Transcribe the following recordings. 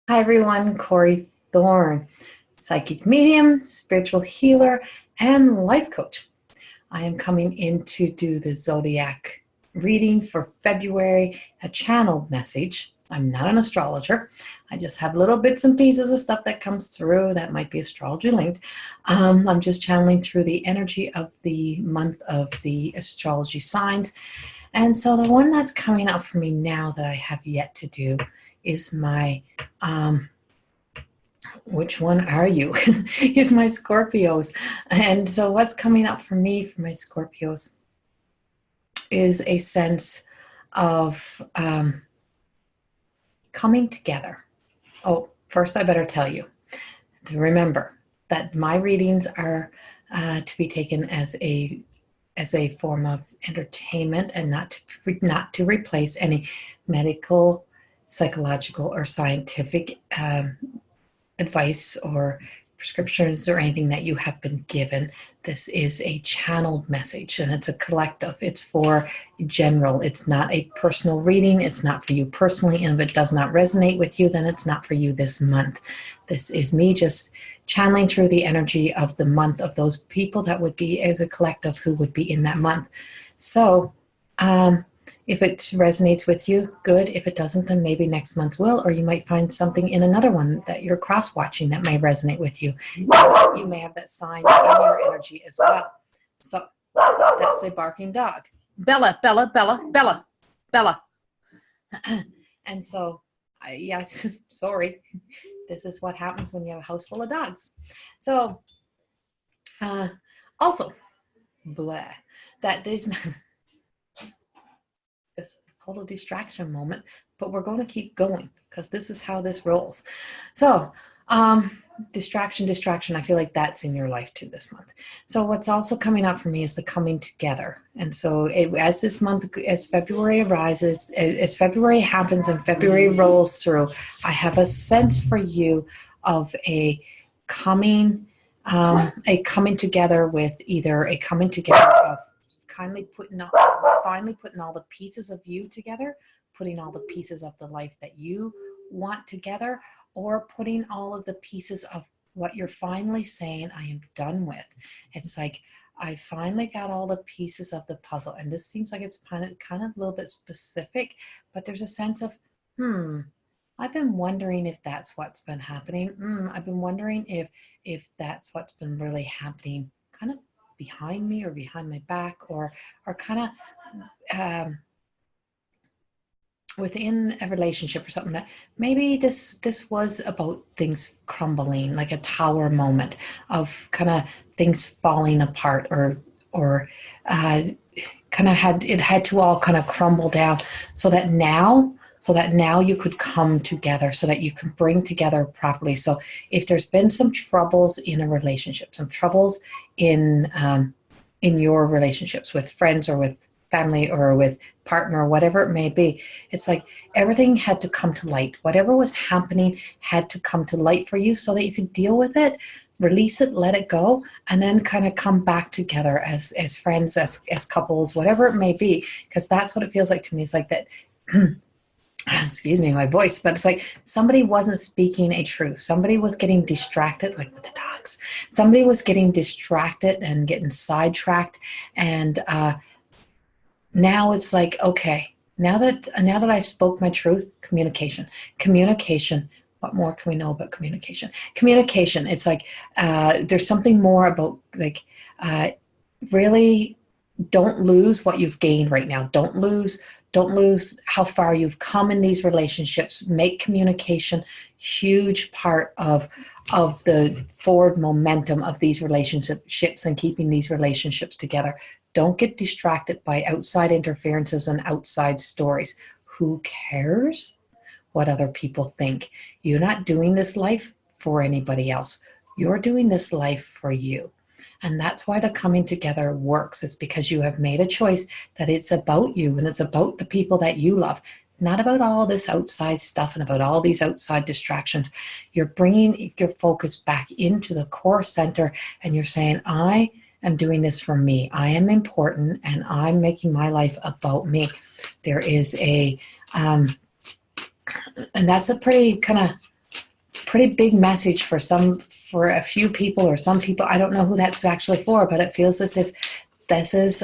Hi everyone, Corey Thorne, psychic medium, spiritual healer, and life coach. I am coming in to do the zodiac reading for February, a channeled message. I'm not an astrologer. I just have little bits and pieces of stuff that comes through that might be astrology linked. I'm just channeling through the energy of the month of the astrology signs. And so the one that's coming up for me now that I have yet to do is my which one are you? Is my Scorpios. And so what's coming up for me for my Scorpios is a sense of coming together. Oh, first I better tell you to remember that my readings are to be taken as a form of entertainment and not to replace any medical, psychological, or scientific advice or prescriptions or anything that you have been given. This is a channeled message and it's a collective. It's for general. It's not a personal reading. It's not for you personally. And if it does not resonate with you, then it's not for you this month. This is me just channeling through the energy of the month of those people that would be as a collective who would be in that month. So, if it resonates with you, good. If it doesn't, then maybe next month will, or you might find something in another one that you're cross-watching that may resonate with you. You may have that sign in your energy as well. So that's a barking dog. Bella, Bella, Bella, Bella, Bella. And so, yes, sorry. This is what happens when you have a house full of dogs. So, also, blah, that this... It's a total distraction moment, but we're going to keep going because this is how this rolls. So, distraction. I feel like that's in your life too this month. So what's also coming up for me is the coming together. And so as this month, as February arises, as February happens and February rolls through, I have a sense for you of a coming together with either a coming together of finally putting all the pieces of you together, putting all the pieces of the life that you want together, or putting all of the pieces of what you're finally saying, I am done with. It's like, I finally got all the pieces of the puzzle. And this seems like it's kind of a little bit specific, but there's a sense of, I've been wondering if that's what's been happening. I've been wondering if that's what's been really happening kind of behind me or behind my back or kind of within a relationship or something, that maybe this was about things crumbling, like a tower moment of kind of things falling apart or kind of had to all kind of crumble down so that now you could come together, so that you can bring together properly. So if there's been some troubles in a relationship, some troubles in your relationships with friends or with family or with partner or whatever it may be, it's like everything had to come to light. Whatever was happening had to come to light for you so that you could deal with it, release it, let it go, and then kind of come back together as friends, as couples, whatever it may be, because that's what it feels like to me. It's like that excuse me, my voice, but it's like somebody wasn't speaking a truth. Somebody was getting distracted, like with the dogs. Somebody was getting distracted and getting sidetracked. And now it's like, okay, now that I spoke my truth, communication. What more can we know about communication? Communication, it's like there's something more about like really don't lose what you've gained right now. Don't lose how far you've come in these relationships. Make communication huge part of the forward momentum of these relationships and keeping these relationships together. Don't get distracted by outside interferences and outside stories. Who cares what other people think? You're not doing this life for anybody else. You're doing this life for you. And that's why the coming together works. It's because you have made a choice that it's about you and it's about the people that you love, not about all this outside stuff and about all these outside distractions. You're bringing your focus back into the core center and you're saying, I am doing this for me. I am important and I'm making my life about me. There is and that's a pretty kind of pretty big message for a few people, or some people. I don't know who that's actually for, but it feels as if this is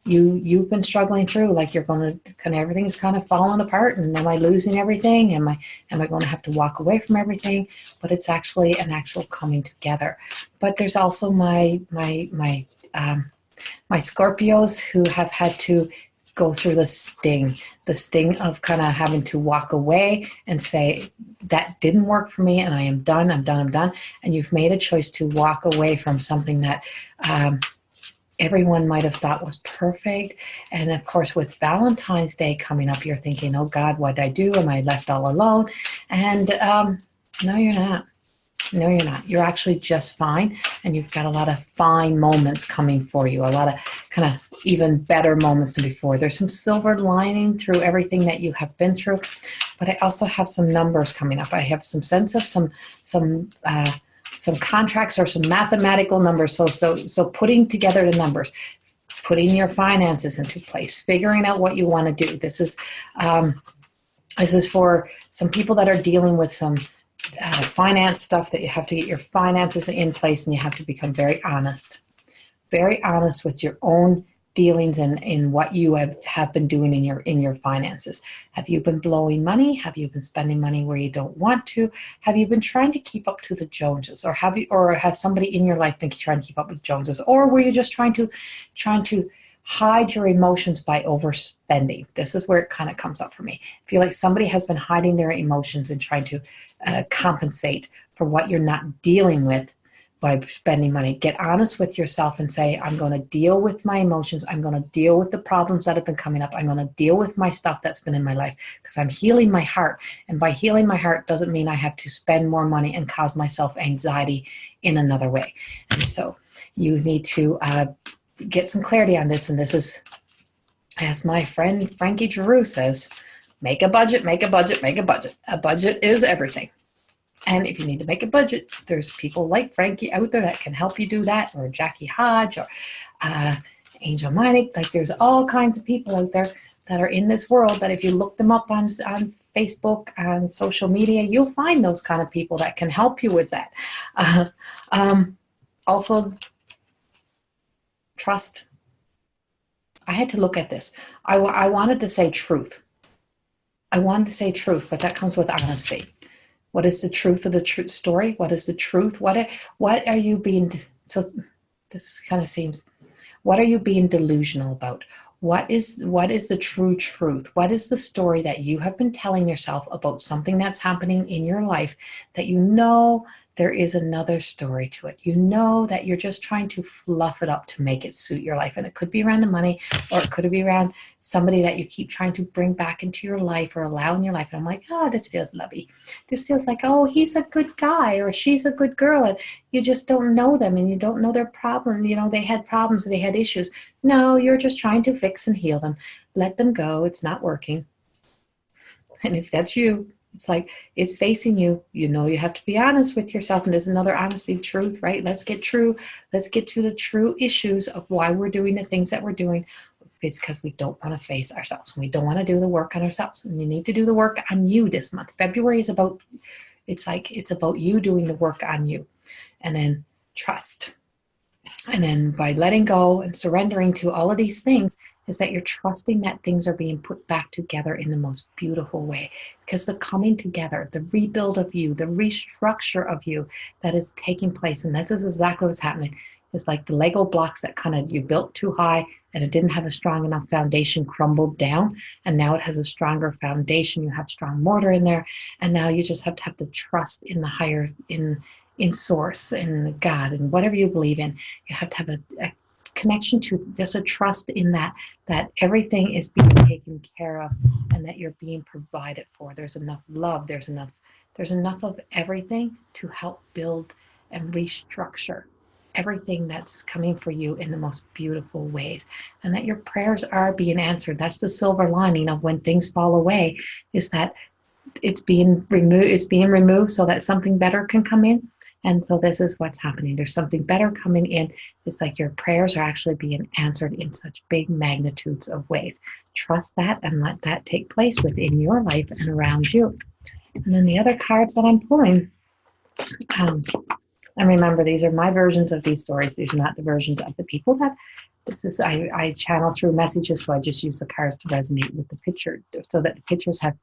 you've been struggling through, like you're going to kind of, everything's kind of falling apart, and am I losing everything? Am I going to have to walk away from everything? But it's actually an actual coming together. But there's also my Scorpios who have had to go through the sting of kind of having to walk away and say, that didn't work for me, and I am done, I'm done. And you've made a choice to walk away from something that everyone might have thought was perfect. And of course, with Valentine's Day coming up, you're thinking, oh God, what did I do? Am I left all alone? And no, you're not. No, you're not. You're actually just fine. And you've got a lot of fine moments coming for you, a lot of kind of even better moments than before. There's some silver lining through everything that you have been through. But I also have some numbers coming up. I have some sense of some contracts or some mathematical numbers. So putting together the numbers, putting your finances into place, figuring out what you want to do. This is for some people that are dealing with some finance stuff, that you have to get your finances in place, and you have to become very honest with your own dealings and in what you have been doing in your finances. Have you been blowing money? Have you been spending money where you don't want to? Have you been trying to keep up to the Joneses, or have somebody in your life been trying to keep up with Joneses, or were you just trying to hide your emotions by overspending? This is where it kind of comes up for me. I feel like somebody has been hiding their emotions and trying to compensate for what you're not dealing with by spending money. Get honest with yourself and say, I'm going to deal with my emotions. I'm going to deal with the problems that have been coming up. I'm going to deal with my stuff that's been in my life, because I'm healing my heart. And by healing my heart doesn't mean I have to spend more money and cause myself anxiety in another way. And so you need to get some clarity on this. And this is, as my friend Frankie Giroux says, make a budget, make a budget, make a budget. A budget is everything. And if you need to make a budget, there's people like Frankie out there that can help you do that, or Jackie Hodge, or Angel Mining. Like, there's all kinds of people out there that are in this world that if you look them up on Facebook, on social media, you'll find those kind of people that can help you with that. Also, trust. I had to look at this. I wanted to say truth. I wanted to say truth, but that comes with honesty. What is the truth of the truth story? What is the truth? What are you being, so this kind of seems, what are you being delusional about? What is the true truth? What is the story that you have been telling yourself about something that's happening in your life that you know there is another story to it? You know that you're just trying to fluff it up to make it suit your life. And it could be around the money, or it could be around somebody that you keep trying to bring back into your life or allow in your life. And I'm like, oh, this feels lovey. This feels like, oh, he's a good guy, or she's a good girl. And you just don't know them, and you don't know their problem. You know, they had problems, they had issues. No, you're just trying to fix and heal them. Let them go. It's not working. And if that's you, it's like, it's facing you. You know, you have to be honest with yourself. And there's another honesty, truth, right? Let's get true. Let's get to the true issues of why we're doing the things that we're doing. It's because we don't want to face ourselves. We don't want to do the work on ourselves. And you need to do the work on you this month. February is about, it's about you doing the work on you. And then trust. And then by letting go and surrendering to all of these things, is that you're trusting that things are being put back together in the most beautiful way. Because the coming together, the rebuild of you, the restructure of you that is taking place, and this is exactly what's happening. It's like the Lego blocks that kind of you built too high and it didn't have a strong enough foundation, crumbled down, and now it has a stronger foundation. You have strong mortar in there, and now you just have to have the trust in the higher, in source, in God, and whatever you believe in. You have to have a connection to, just a trust in that everything is being taken care of, and that you're being provided for. There's enough love, there's enough of everything to help build and restructure everything that's coming for you in the most beautiful ways, and that your prayers are being answered. That's the silver lining of when things fall away, is that it's being removed so that something better can come in. And so this is what's happening. There's something better coming in. It's like your prayers are actually being answered in such big magnitudes of ways. Trust that and let that take place within your life and around you. And then the other cards that I'm pulling Um, and remember, these are my versions of these stories. These are not the versions of the people that this is. I channel through messages, so I just use the cards to resonate with the picture, so that the pictures have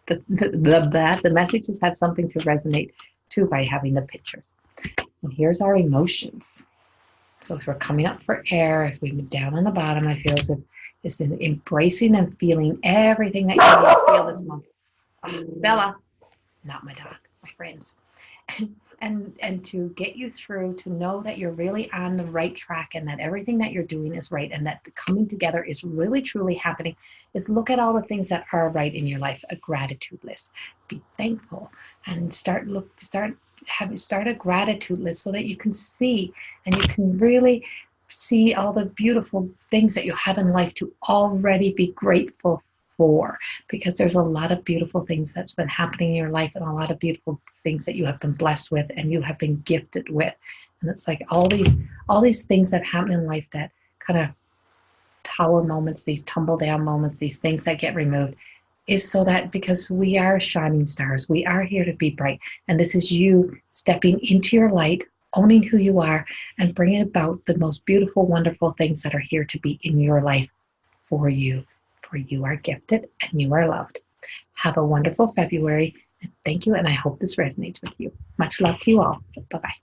the messages have something to resonate to by having the pictures. And here's our emotions. So if we're coming up for air, if we move down on the bottom, I feel as if it's in embracing and feeling everything that you need to feel this month. Oh, Bella, not my dog, my friends. And to get you through, to know that you're really on the right track and that everything that you're doing is right and that the coming together is really truly happening, is look at all the things that are right in your life, a gratitude list. Be thankful and start a gratitude list so that you can see and you can really see all the beautiful things that you have in life to already be grateful for, because there's a lot of beautiful things that's been happening in your life and a lot of beautiful things that you have been blessed with and you have been gifted with. And it's like all these things that happen in life, that kind of tower moments, these tumble down moments, these things that get removed, is so that because we are shining stars, we are here to be bright. And this is you stepping into your light, owning who you are, and bringing about the most beautiful, wonderful things that are here to be in your life for you. For you are gifted and you are loved. Have a wonderful February. And thank you. And I hope this resonates with you. Much love to you all. Bye-bye.